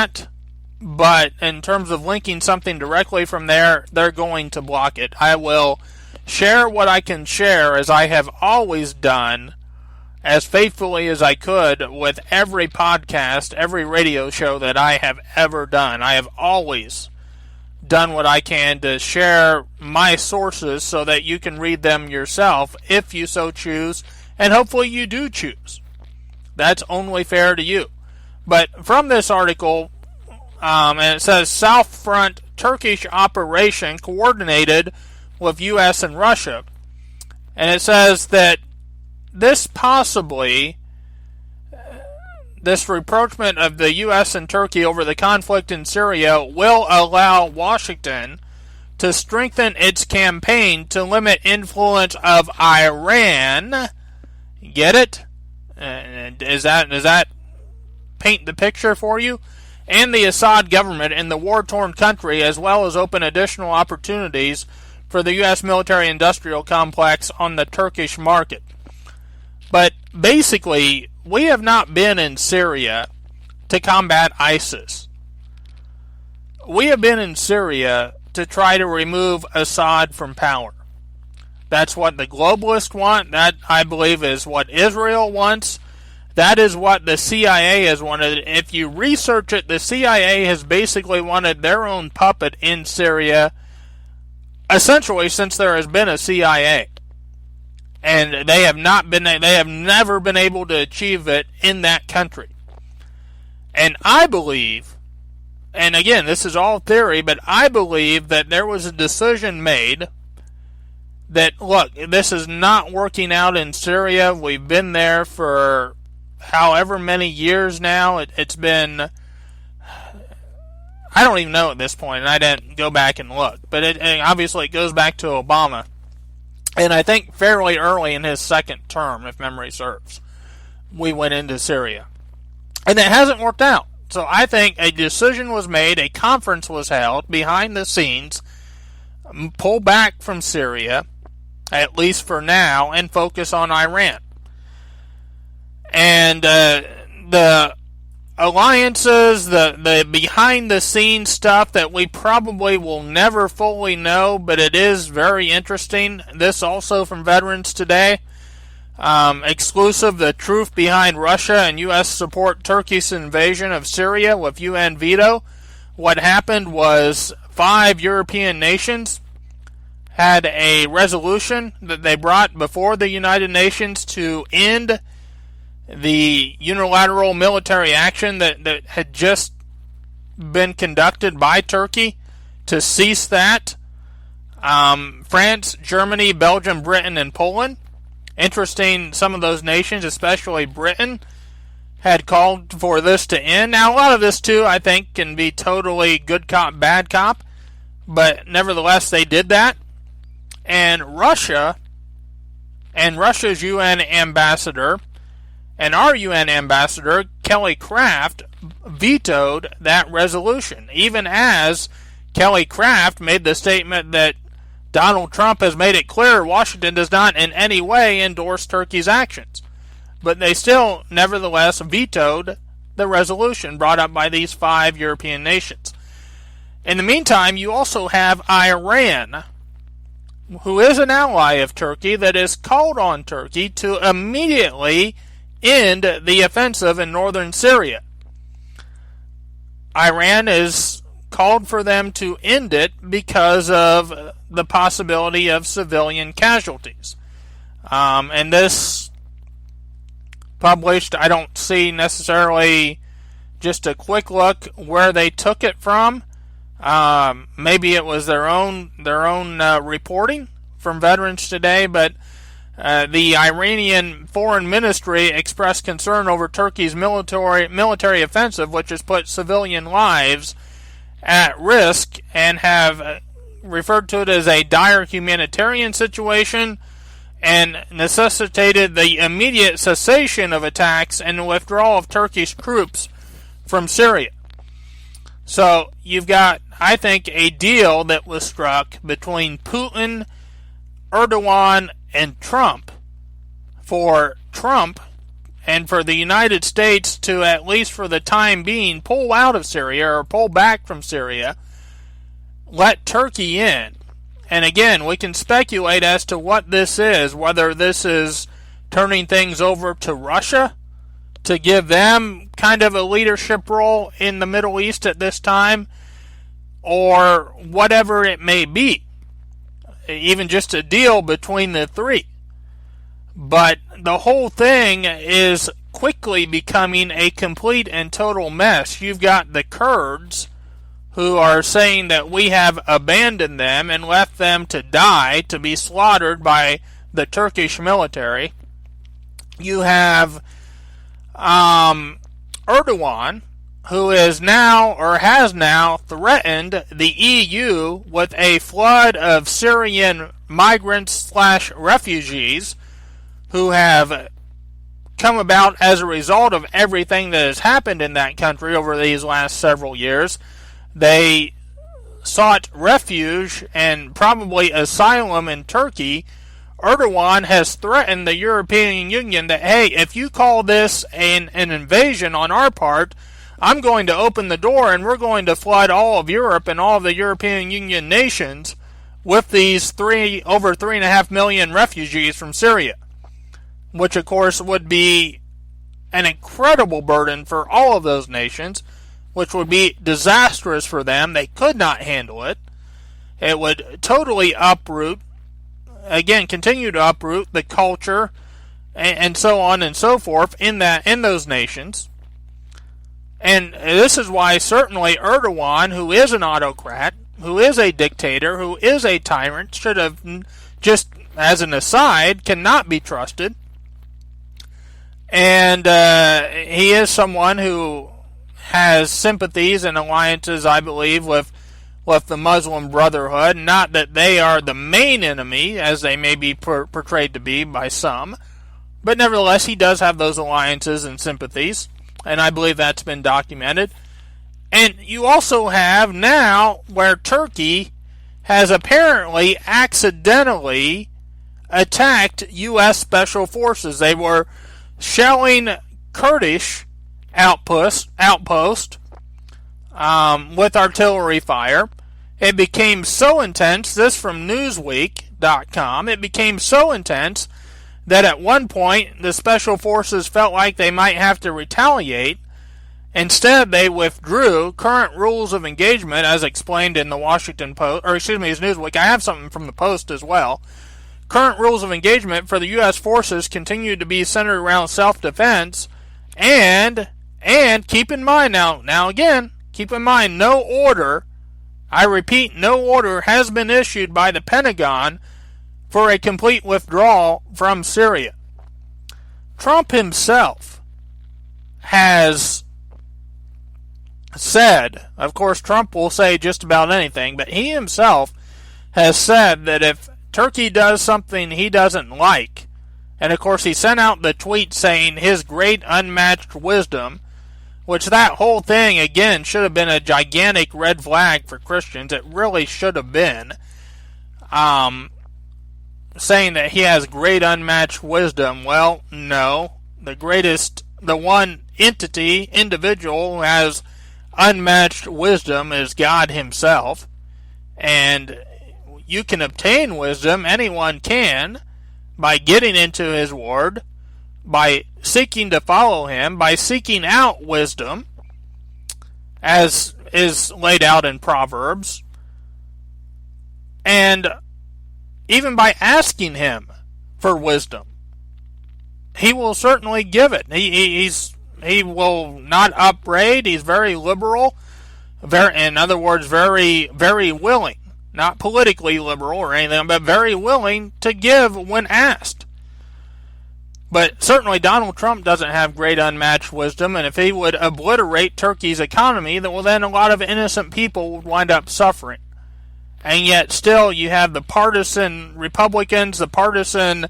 that, but in terms of linking something directly from there, they're going to block it. I will share what I can share, as I have always done, as faithfully as I could with every podcast, every radio show that I have ever done. I have always done what I can to share my sources so that you can read them yourself if you so choose, and hopefully you do choose. That's only fair to you. But from this article, and it says South Front Turkish operation coordinated with U.S. and Russia. And it says that this rapprochement of the U.S. and Turkey over the conflict in Syria will allow Washington to strengthen its campaign to limit influence of Iran. Get it? Does that paint the picture for you? And the Assad government in the war-torn country, as well as open additional opportunities for the U.S. military-industrial complex on the Turkish market. But basically, we have not been in Syria to combat ISIS. We have been in Syria to try to remove Assad from power. That's what the globalists want. That, I believe, is what Israel wants. That is what the CIA has wanted. If you research it, the CIA has basically wanted their own puppet in Syria, essentially since there has been a CIA. And they have never been able to achieve it in that country. And I believe, and again, this is all theory, but I believe that there was a decision made that, look, this is not working out in Syria. We've been there for however many years now. It's been, I don't even know at this point, and I didn't go back and look. But obviously it goes back to Obama. And I think fairly early in his second term, if memory serves, we went into Syria. And it hasn't worked out. So I think a decision was made, a conference was held behind the scenes, pull back from Syria, at least for now, and focus on Iran. And the alliances, the behind-the-scenes stuff that we probably will never fully know, but it is very interesting. This also from Veterans Today. Exclusive, the truth behind Russia and U.S. support Turkey's invasion of Syria with UN veto. What happened was 5 European nations had a resolution that they brought before the United Nations to end the unilateral military action that had just been conducted by Turkey, to cease that. France, Germany, Belgium, Britain, and Poland. Interesting, some of those nations, especially Britain, had called for this to end. Now, a lot of this, too, I think, can be totally good cop, bad cop, but nevertheless, they did that. And Russia, and Russia's UN ambassador, and our UN ambassador, Kelly Craft, vetoed that resolution, even as Kelly Craft made the statement that Donald Trump has made it clear Washington does not in any way endorse Turkey's actions. But they still, nevertheless, vetoed the resolution brought up by these 5 European nations. In the meantime, you also have Iran, who is an ally of Turkey, that has called on Turkey to immediately end the offensive in northern Syria. Iran has called for them to end it because of the possibility of civilian casualties. And this published, I don't see necessarily just a quick look where they took it from. Maybe it was their own reporting from Veterans Today, but the Iranian Foreign Ministry expressed concern over Turkey's military offensive, which has put civilian lives at risk, and have referred to it as a dire humanitarian situation, and necessitated the immediate cessation of attacks and the withdrawal of Turkish troops from Syria. So you've got, I think, a deal that was struck between Putin, Erdogan, and Trump, for Trump and for the United States to, at least for the time being, pull out of Syria or pull back from Syria, let Turkey in. And again, we can speculate as to what this is, whether this is turning things over to Russia to give them kind of a leadership role in the Middle East at this time, or whatever it may be. Even just a deal between the three. But the whole thing is quickly becoming a complete and total mess. You've got the Kurds who are saying that we have abandoned them and left them to die, to be slaughtered by the Turkish military. You have Erdogan, who is now, or has now, threatened the EU with a flood of Syrian migrants / refugees who have come about as a result of everything that has happened in that country over these last several years. They sought refuge and probably asylum in Turkey. Erdogan has threatened the European Union that, hey, if you call this an invasion on our part, I'm going to open the door and we're going to flood all of Europe and all of the European Union nations with these over 3.5 million refugees from Syria. Which, of course, would be an incredible burden for all of those nations, which would be disastrous for them. They could not handle it. It would totally uproot, again, continue to uproot the culture and so on and so forth in those nations. And this is why certainly Erdogan, who is an autocrat, who is a dictator, who is a tyrant, should have, just as an aside, cannot be trusted. And he is someone who has sympathies and alliances, I believe, with the Muslim Brotherhood. Not that they are the main enemy, as they may be portrayed to be by some. But nevertheless, he does have those alliances and sympathies. And I believe that's been documented. And you also have now where Turkey has apparently accidentally attacked U.S. Special Forces. They were shelling Kurdish outpost with artillery fire. It became so intense, this from Newsweek.com, it became so intense that at one point the Special Forces felt like they might have to retaliate. Instead, they withdrew. Current rules of engagement, as explained in the Washington Post, or excuse me, it's Newsweek. I have something from the Post as well. Current rules of engagement for the U.S. forces continue to be centered around self-defense, and keep in mind keep in mind, no order, I repeat, no order has been issued by the Pentagon for a complete withdrawal from Syria. Trump himself has said, of course Trump will say just about anything, but he himself has said that if Turkey does something he doesn't like, and of course he sent out the tweet saying his great unmatched wisdom, which that whole thing again should have been a gigantic red flag for Christians. It really should have been. Saying that he has great unmatched wisdom. Well, no. The one individual who has unmatched wisdom is God himself. And you can obtain wisdom, anyone can, by getting into his word, by seeking to follow him, by seeking out wisdom, as is laid out in Proverbs, and even by asking him for wisdom. He will certainly give it. He will not upbraid. He's very liberal. In other words, very, very willing. Not politically liberal or anything, but very willing to give when asked. But certainly Donald Trump doesn't have great unmatched wisdom, and if he would obliterate Turkey's economy, then a lot of innocent people would wind up suffering. And yet still you have the partisan Republicans, the partisan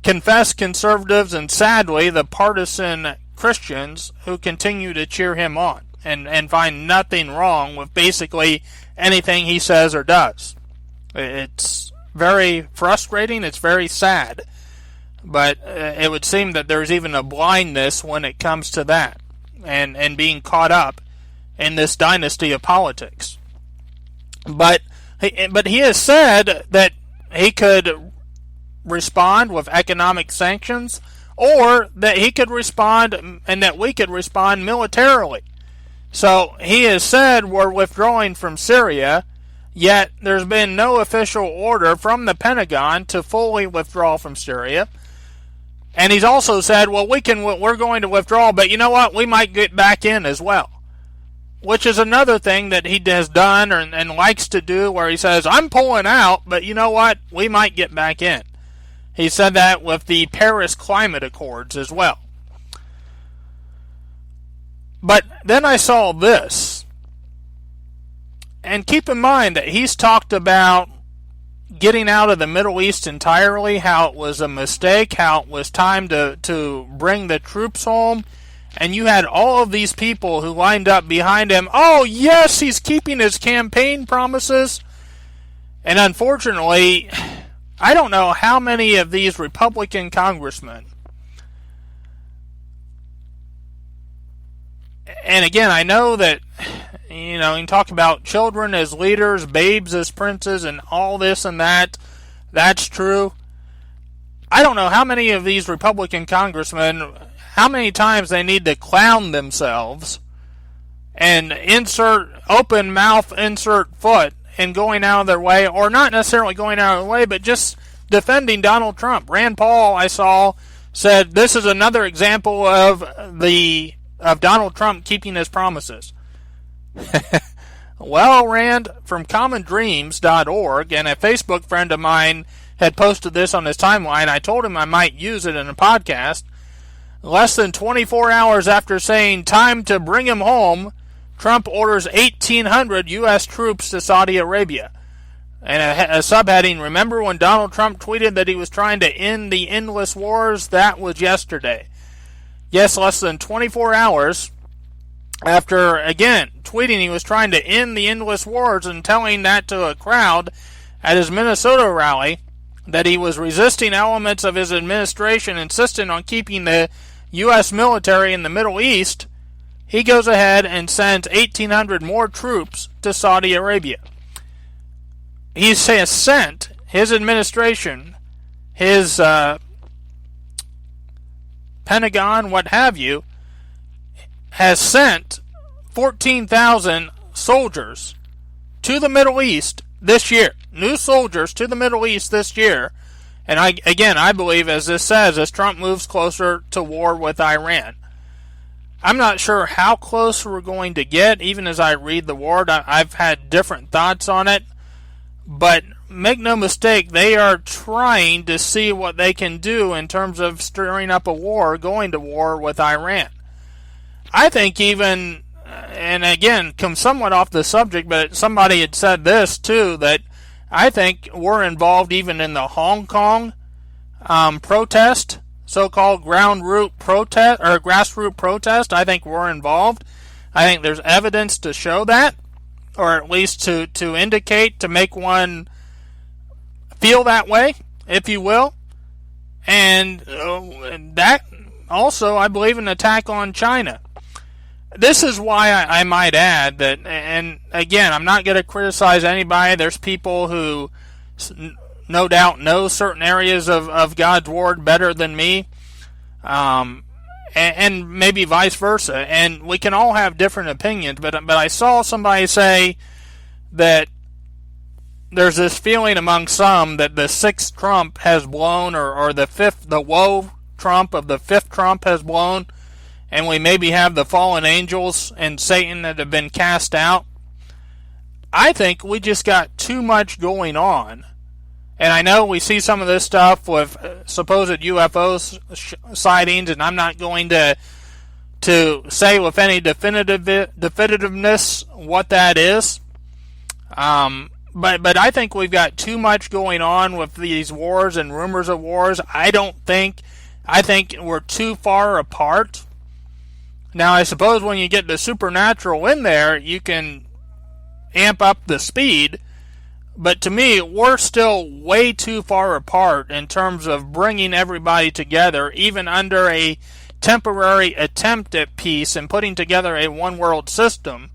confessed conservatives, and sadly the partisan Christians who continue to cheer him on and find nothing wrong with basically anything he says or does. It's very frustrating. It's very sad. But it would seem that there's even a blindness when it comes to that, and being caught up in this dynasty of politics. But he has said that he could respond with economic sanctions, or that he could respond and that we could respond militarily. So he has said we're withdrawing from Syria, yet there's been no official order from the Pentagon to fully withdraw from Syria. And he's also said, well, we're going to withdraw, but you know what? We might get back in as well. Which is another thing that he has done and likes to do, where he says, I'm pulling out, but you know what? We might get back in. He said that with the Paris Climate Accords as well. But then I saw this. And keep in mind that he's talked about getting out of the Middle East entirely, how it was a mistake, how it was time to bring the troops home. And you had all of these people who lined up behind him. Oh, yes, he's keeping his campaign promises. And unfortunately, I don't know how many of these Republican congressmen, and again, I know that, you can talk about children as leaders, babes as princes, and all this and that. That's true. I don't know how many of these Republican congressmen, how many times they need to clown themselves and insert open mouth, insert foot, and going out of their way, or not necessarily going out of their way, but just defending Donald Trump. Rand Paul, I saw, said this is another example of Donald Trump keeping his promises. Well, Rand, from commondreams.org, and a Facebook friend of mine had posted this on his timeline. I told him I might use it in a podcast. Less than 24 hours after saying time to bring him home, Trump orders 1,800 U.S. troops to Saudi Arabia. And a subheading, remember when Donald Trump tweeted that he was trying to end the endless wars? That was yesterday. Yes, less than 24 hours after, again, tweeting he was trying to end the endless wars and telling that to a crowd at his Minnesota rally, that he was resisting elements of his administration insisting on keeping the U.S. military in the Middle East, he goes ahead and sends 1,800 more troops to Saudi Arabia. He has sent, his administration, his Pentagon, what have you, has sent 14,000 soldiers to the Middle East this year. New soldiers to the Middle East this year. And I believe, as this says, as Trump moves closer to war with Iran. I'm not sure how close we're going to get, even as I read the word. I've had different thoughts on it. But make no mistake, they are trying to see what they can do in terms of stirring up a war, going to war with Iran. I think even, and again, come somewhat off the subject, but somebody had said this too, that I think we're involved even in the Hong Kong protest, so-called grassroots protest. I think we're involved. I think there's evidence to show that, or at least to indicate, to make one feel that way, if you will. And that also, I believe, an attack on China. This is why I might add that, and again, I'm not going to criticize anybody. There's people who no doubt know certain areas of God's Word better than me, and maybe vice versa. And we can all have different opinions, but I saw somebody say that there's this feeling among some that the sixth Trump has blown, or the woe Trump of the fifth Trump has blown, and we maybe have the fallen angels and Satan that have been cast out. I think we just got too much going on. And I know we see some of this stuff with supposed UFO sightings, and I'm not going to say with any definitiveness what that is. But I think we've got too much going on with these wars and rumors of wars. I think we're too far apart. Now, I suppose when you get the supernatural in there, you can amp up the speed, But to me, we're still way too far apart in terms of bringing everybody together, even under a temporary attempt at peace and putting together a one world system.